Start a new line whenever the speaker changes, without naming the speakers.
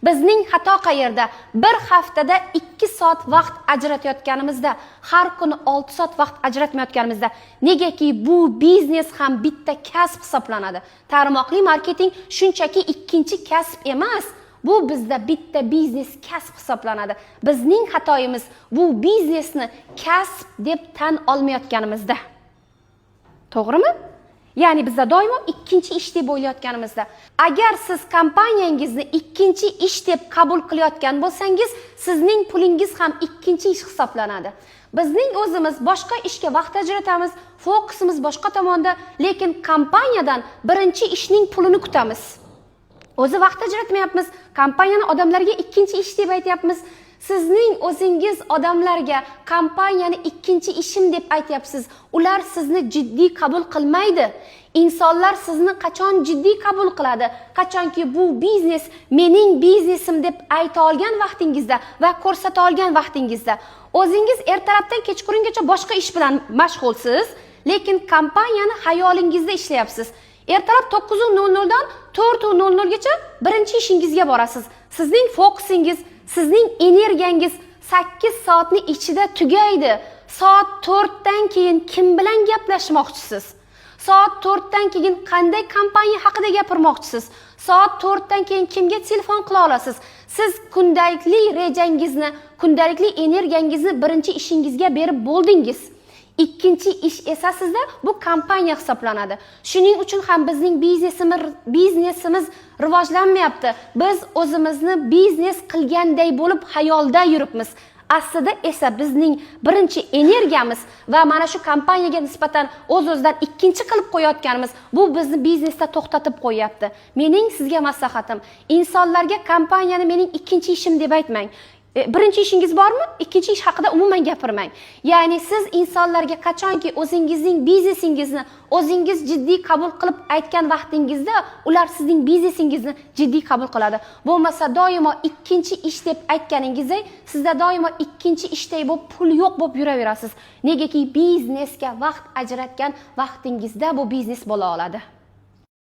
Bizning xato qayerda? Bir haftada 2 soat vaqt ajratayotganimizda, har kuni 6 soat vaqt ajratmayotganimizda. Negaki bu biznes ham bitta kasb hisoblanadi. Tarmoqli marketing shunchaki ikkinchi kasb emas. Bu bizda bitta biznes kasb hisoblanadi. Bizning xatoyimiz bu biznesni kasb deb tan olmayotganimizda. To'g'rimi? Ya'ni bizda doimo ikkinchi ish deb o'ylayotganimizda. Agar siz kompaniyangizni ikkinchi ish deb qabul qilayotgan bo'lsangiz, sizning pulingiz ham ikkinchi ish hisoblanadi. Bizning o'zimiz boshqa ishga vaqt ajratamiz, fokusimiz boshqa tomonda, lekin kompaniyadan birinchi ishning pulini kutamiz. O'zi vaqt ajratmayapmiz, kompaniyani odamlarga ikkinchi ish deb aytyapmiz. Sizning o'zingiz odamlarga kompaniyani ikkinchi ishim deb aytyapsiz. Ular sizni jiddiy qabul qilmaydi. Insonlar sizni qachon jiddiy qabul qiladi? Qachonki bu biznes mening biznesim deb ayta olgan vaqtingizda va ko'rsata olgan vaqtingizda. O'zingiz ertalabdan kechqurungacha boshqa ish bilan mashg'ulsiz, lekin kompaniyani xayolingizda ishlayapsiz. Ertalab 9:00 dan 4:00 gacha birinchi ishingizga borasiz. Sizning fokusingiz, sizning energiyangiz 8 soatning ichida tugaydi. Soat 4 dan keyin kim bilan gaplashmoqchisiz? Soat 4 dan keyin qanday kompaniya haqida gapirmoqchisiz? Soat 4 dan keyin kimga telefon qila olasiz? Siz kundalikli rejangizni, kundalikli energiyangizni birinchi ishingizga berib bo'ldingiz. Ikkinchi ish esa sizda bu kompaniya hisoblanadi. Shuning uchun ham bizning biznesimiz rivojlanmayapti. Biz o'zimizni biznes qilganday bo'lib xayolda yuribmiz. Aslida esa bizning birinchi energiyamiz va mana shu kompaniyaga nisbatan o'z-o'zidan ikkinchi qilib qo'yayotganimiz bu bizni biznesda to'xtatib qo'yapti. Mening sizga maslahatim, insonlarga kompaniyani mening ikkinchi ishim deb aytmang. Birinchi ishingiz bormi? Ikkinchi ish haqida umuman gapirmang. Ya'ni siz insonlarga qachonki o'zingizning biznesingizni o'zingiz jiddiy qabul qilib aytgan vaqtingizda, ular sizning biznesingizni jiddiy qabul qiladi. Bo'lmasa doimo ikkinchi ish deb aytganingizda, sizda doimo ikkinchi ishday bo'lib pul yo'q bo'lib yuraverasiz. Negaki biznesga vaqt ajratgan vaqtingizda bu biznes bo'la oladi.